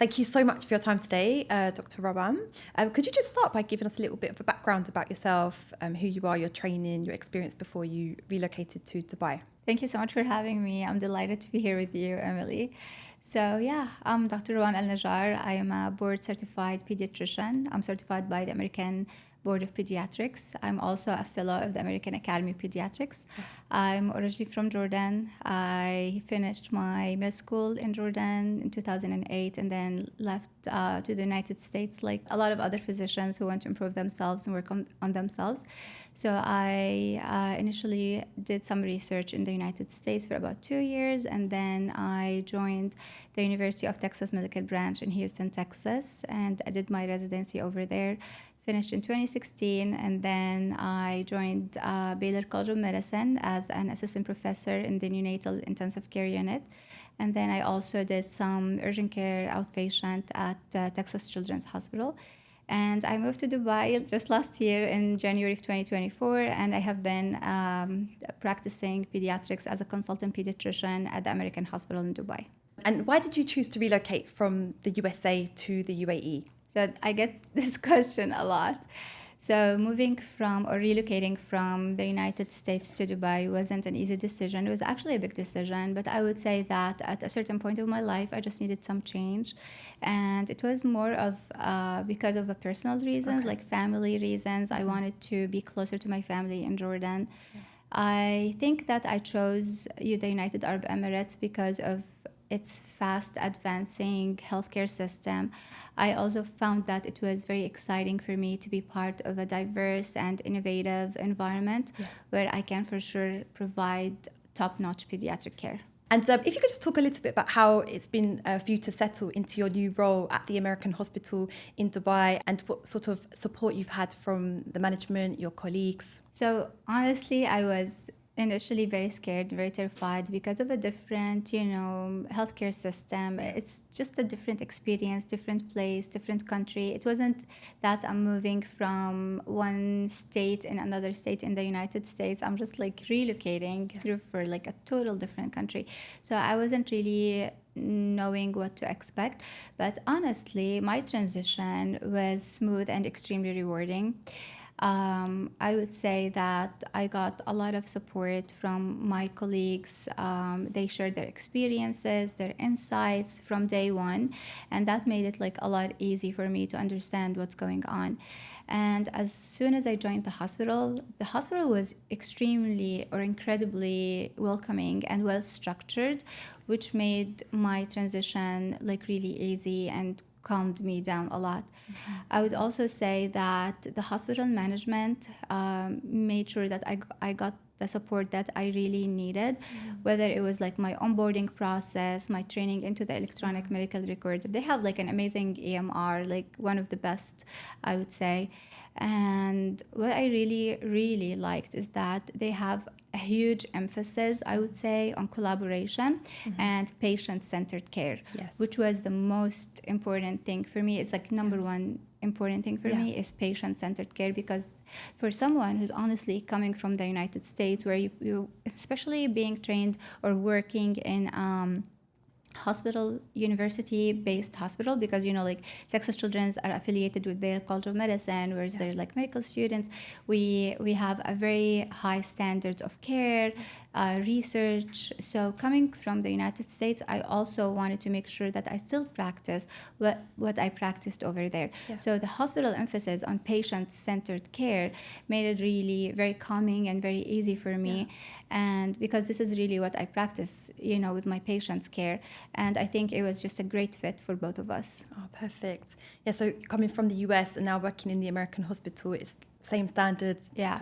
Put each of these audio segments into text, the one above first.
Thank you so much for your time today, Dr. Rawan. Could you just start by giving us a little bit of a background about yourself, who you are, your training, your experience before you relocated to Dubai? Thank you so much for having me. I'm delighted to be here with you, Emily. So yeah, I'm Dr. Rawan Alnajjar. I am a board certified pediatrician. I'm certified by the American Board of Pediatrics. I'm also a fellow of the American Academy of Pediatrics. I'm originally from Jordan. I finished my med school in Jordan in 2008 and then left to the United States like a lot of other physicians who want to improve themselves and work on themselves. So I initially did some research in the United States for about 2 years, and then I joined the University of Texas Medical Branch in Houston, Texas, and I did my residency over there. Finished in 2016, and then I joined Baylor College of Medicine as an assistant professor in the neonatal intensive care unit. And then I also did some urgent care outpatient at Texas Children's Hospital. And I moved to Dubai just last year in January of 2024, and I have been practicing pediatrics as a consultant pediatrician at the American Hospital in Dubai. And why did you choose to relocate from the USA to the UAE? So I get this question a lot. So moving from or relocating from the United States to Dubai wasn't an easy decision. It was actually a big decision, but I would say that at a certain point of my life, I just needed some change. And it was more of because of personal reasons, like family reasons. I wanted to be closer to my family in Jordan. Yeah. I think that I chose the United Arab Emirates because of its fast advancing healthcare system. I also found that it was very exciting for me to be part of a diverse and innovative environment where I can for sure provide top-notch pediatric care. And if you could just talk a little bit about how it's been for you to settle into your new role at the American Hospital in Dubai, and what sort of support you've had from the management, your colleagues. So honestly, I was initially very scared, very terrified because of a different, healthcare system. It's just a different experience, different place, different country. It wasn't that I'm moving from one state in another state in the United States. I'm just like relocating through for like a total different country. So I wasn't really knowing what to expect. But honestly, my transition was smooth and extremely rewarding. I would say that I got a lot of support from my colleagues. They shared their experiences, their insights from day one, and that made it like a lot easy for me to understand what's going on. And as soon as I joined the hospital was extremely or incredibly welcoming and well structured, which made my transition like really easy and calmed me down a lot. Mm-hmm. I would also say that the hospital management made sure that I got the support that I really needed, whether it was like my onboarding process, my training into the electronic medical record. They have like an amazing EMR, like one of the best, I would say. And what I really, really liked is that they have a huge emphasis, I would say, on collaboration and patient-centered care, which was the most important thing for me. It's like number one important thing for me is patient-centered care, because for someone who's honestly coming from the United States, where you especially being trained or working in hospital, university-based hospital, because like Texas Children's are affiliated with Baylor College of Medicine, whereas they're like medical students. We have a very high standards of care, research. So coming from the United States, I also wanted to make sure that I still practice what I practiced over there. So the hospital emphasis on patient-centered care made it really very calming and very easy for me. And because this is really what I practice, with my patients' care. And I think it was just a great fit for both of us. Oh, perfect. Yeah, so coming from the US and now working in the American hospital, it's same standards. Yeah,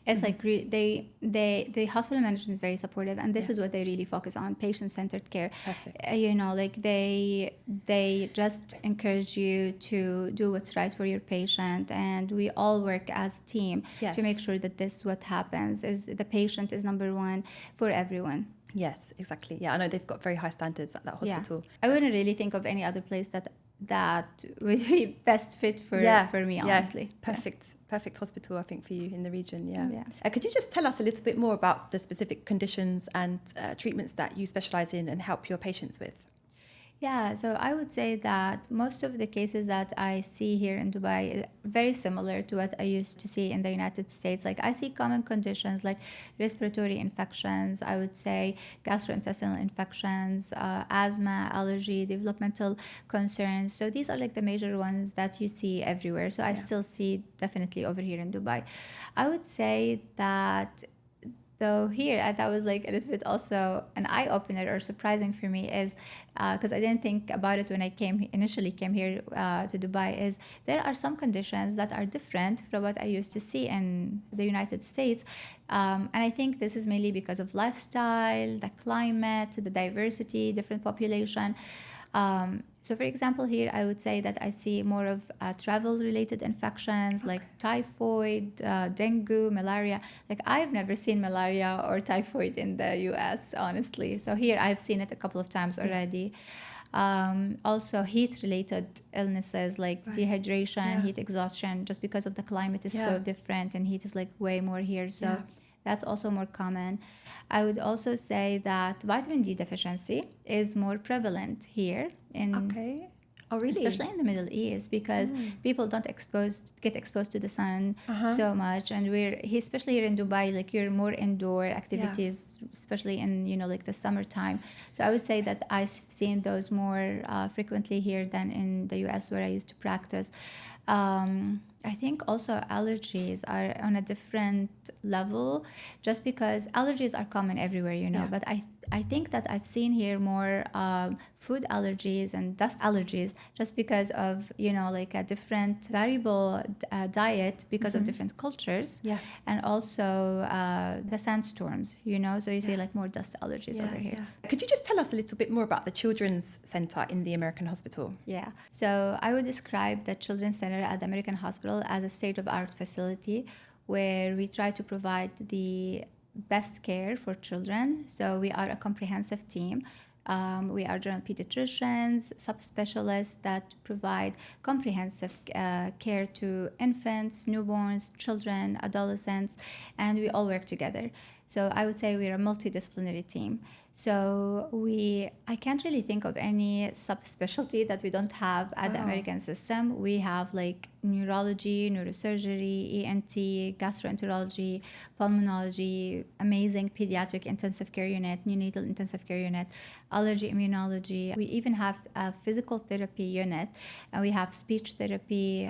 it's like the hospital management is very supportive, and this is what they really focus on: patient-centered care. Perfect. Like they just encourage you to do what's right for your patient, and we all work as a team to make sure that this what happens is the patient is number one for everyone. Yes, exactly. Yeah, I know they've got very high standards at that hospital. Yeah. I wouldn't really think of any other place that would be best fit for me, honestly. Perfect hospital, I think, for you in the region. Could you just tell us a little bit more about the specific conditions and treatments that you specialize in and help your patients with? Yeah, so I would say that most of the cases that I see here in Dubai are very similar to what I used to see in the United States. Like I see common conditions like respiratory infections, I would say gastrointestinal infections, asthma, allergy, developmental concerns. So these are like the major ones that you see everywhere. So I still see definitely over here in Dubai. I would say that though here, that was like a little bit also an eye opener or surprising for me is because I didn't think about it when I initially came here to Dubai. Is there are some conditions that are different from what I used to see in the United States, and I think this is mainly because of lifestyle, the climate, the diversity, different population. So for example, here I would say that I see more of travel-related infections like typhoid, dengue, malaria. Like I've never seen malaria or typhoid in the US, honestly. So here I've seen it a couple of times already. Also heat-related illnesses like dehydration, heat exhaustion, just because of the climate is so different and heat is like way more here. So that's also more common. I would also say that vitamin D deficiency is more prevalent here Oh, really? especially in the Middle East, because people don't get exposed to the sun so much, and especially here in Dubai, like you're more indoor activities, especially in like the summertime. So I would say that I've seen those more frequently here than in the US where I used to practice. I think also allergies are on a different level, just because allergies are common everywhere, but I think that I've seen here more food allergies and dust allergies just because of, like a different variable diet because of different cultures. Yeah. And also the sandstorms, so you see like more dust allergies over here. Could you just tell us a little bit more about the Children's Center in the American Hospital? Yeah. So I would describe the Children's Center at the American Hospital as a state-of-the-art facility where we try to provide the best care for children. So we are a comprehensive team. We are general pediatricians, subspecialists that provide comprehensive care to infants, newborns, children, adolescents, and we all work together. So I would say we're a multidisciplinary team. So I can't really think of any subspecialty that we don't have at the American system. We have like neurology, neurosurgery, ENT, gastroenterology, pulmonology, amazing pediatric intensive care unit, neonatal intensive care unit, allergy immunology. We even have a physical therapy unit, and we have speech therapy,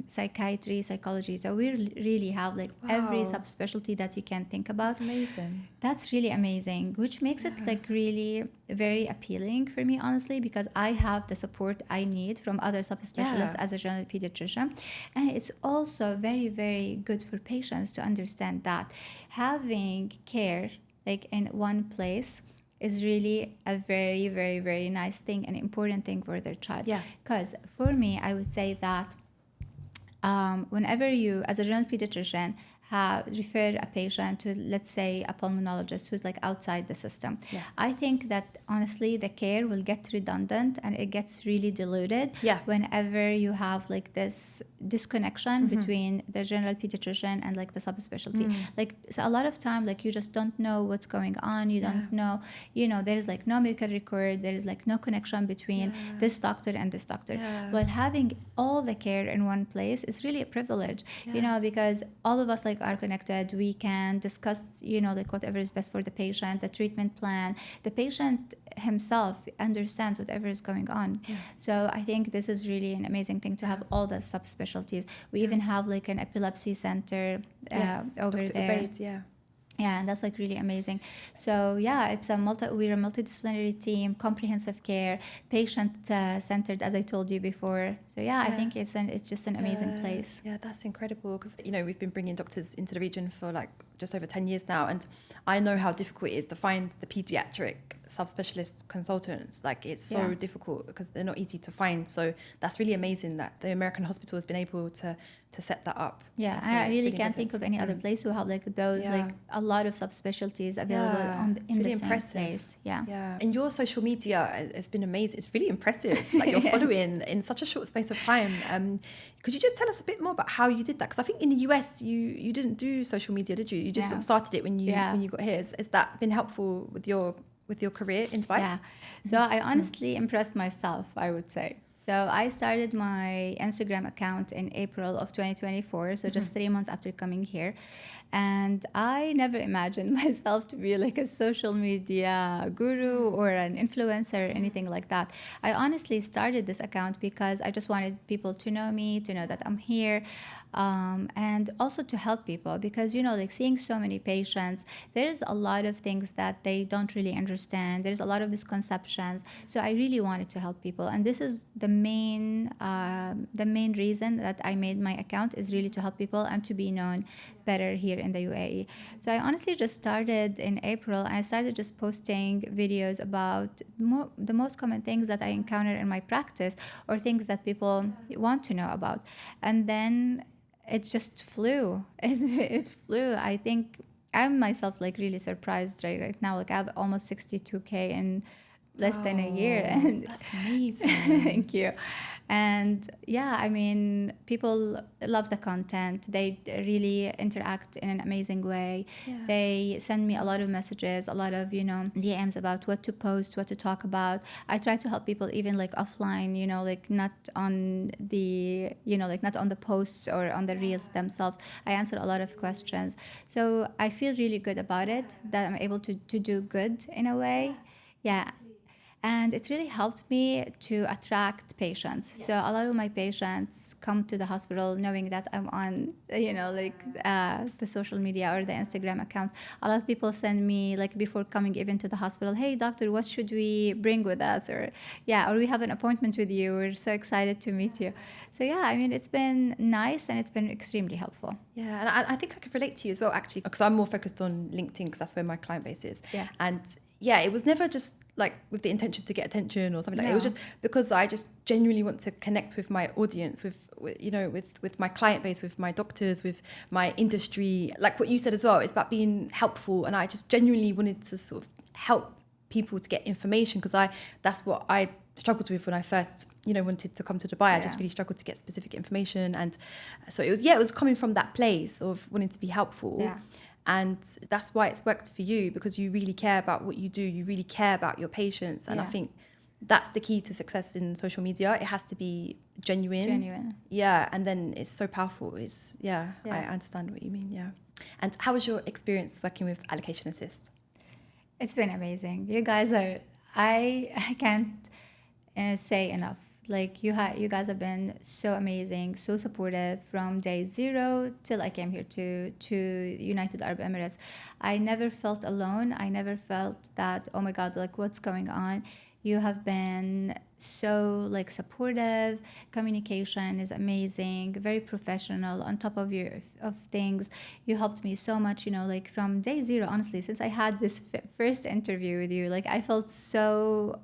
psychiatry, psychology. So we really have like every subspecialty that you can think about. That's amazing. That's really amazing, which makes it like really very appealing for me, honestly, because I have the support I need from other subspecialists as a general pediatrician. And it's also very, very good for patients to understand that having care like in one place is really a very, very, very nice thing and important thing for their child. Because for me, I would say that whenever you, as a general pediatrician, refer a patient to, let's say, a pulmonologist who's like outside the system. I think that honestly the care will get redundant and it gets really diluted whenever you have like this disconnection between the general pediatrician and like the subspecialty. Like so a lot of time like you just don't know what's going on, you don't know, there's like no medical record, there is like no connection between this doctor and this doctor. While having all the care in one place is really a privilege, because all of us like are connected. We can discuss, like whatever is best for the patient, the treatment plan. The patient himself understands whatever is going on. So I think this is really an amazing thing to have all the subspecialties. We even have like an epilepsy center over Dr. there. Ubaid, Yeah, and that's like really amazing. So yeah, we're a multidisciplinary team, comprehensive care, patient-centered, as I told you before. So yeah, I think it's just an amazing place. Yeah, that's incredible because we've been bringing doctors into the region for like just over 10 years now, and I know how difficult it is to find the pediatric subspecialist consultants. Like it's so difficult because they're not easy to find. So that's really amazing that the American hospital has been able to set that up. Yeah, so and I really really can't impressive. think of any other place who have like those like a lot of subspecialties available in really the same place. Yeah. And your social media has been amazing. It's really impressive. Like you're following in such a short space of time. Could you just tell us a bit more about how you did that? Because I think in the US you didn't do social media, did you? You just sort of started it when you got here. Has that been helpful with your with your career in Dubai? Yeah. So I honestly impressed myself, I would say. So I started my Instagram account in April of 2024, so just 3 months after coming here. And I never imagined myself to be like a social media guru or an influencer or anything like that. I honestly started this account because I just wanted people to know me, to know that I'm here, and also to help people because, you know, like seeing so many patients, there's a lot of things that they don't really understand. There's a lot of misconceptions. So I really wanted to help people. And this is the main reason that I made my account, is really to help people and to be known better here in the UAE. So I honestly just started in April. I started just posting videos about the most common things that I encounter in my practice or things that people want to know about. And then it just flew. It flew. I think I'm myself like really surprised right now. Like I have almost 62K in less than a year. And that's amazing. thank you. And yeah, I mean, people love the content. They really interact in an amazing way. Yeah. They send me a lot of messages, a lot of, you know, DMs about what to post, what to talk about. I try to help people even like offline, you know, like not on the, you know, like not on the posts or on the reels themselves. I answer a lot of questions. So I feel really good about it, that I'm able to do good in a way. Yeah. And it really helped me to attract patients. Yes. So a lot of my patients come to the hospital knowing that I'm on, you know, like the social media or the Instagram account. A lot of people send me, like before coming even to the hospital, hey, doctor, what should we bring with us? Or we have an appointment with you. We're so excited to meet you. So yeah, I mean, it's been nice and it's been extremely helpful. Yeah, and I think I can relate to you as well, actually, because I'm more focused on LinkedIn because that's where my client base is. Yeah. And yeah, it was never just like with the intention to get attention or something like that. No. It was just because I just genuinely want to connect with my audience, with you know, with my client base, with my doctors, with my industry. Like what you said as well, it's about being helpful. And I just genuinely wanted to sort of help people to get information because that's what I struggled with when I first, you know, wanted to come to Dubai. I just really struggled to get specific information. And so it was coming from that place of wanting to be helpful. Yeah. And that's why it's worked for you, because you really care about what you do. You really care about your patients. And I think that's the key to success in social media. It has to be genuine. Yeah. And then it's so powerful. I understand what you mean. Yeah. And how was your experience working with Allocation Assist? It's been amazing. You guys are, I can't say enough. Like you guys have been so amazing, so supportive from day zero till I came here to United Arab Emirates. I never felt alone. I never felt that, oh my God, like what's going on? You have been so like supportive. Communication is amazing, very professional, on top of things. You helped me so much, you know, like from day zero, honestly, since I had this first interview with you, like I felt so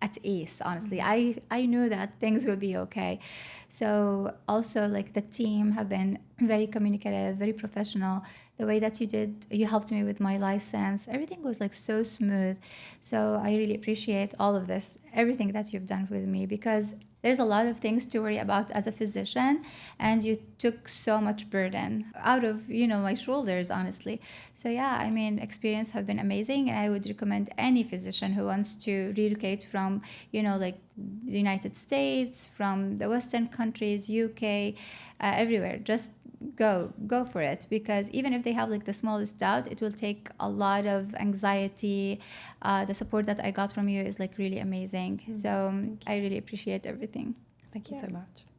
at ease, honestly. I knew that things will be okay. So also like the team have been very communicative, very professional. The way that you helped me with my license, everything was like so smooth. So I really appreciate all of this, everything that you've done with me, because there's a lot of things to worry about as a physician, and you took so much burden out of, you know, my shoulders, honestly. So yeah, I mean, experience have been amazing, and I would recommend any physician who wants to relocate from, you know, like the United States, from the Western countries, UK, everywhere, just go for it, because even if they have like the smallest doubt, it will take a lot of anxiety. The support that I got from you is like really amazing. So I really appreciate everything. Thank you so much.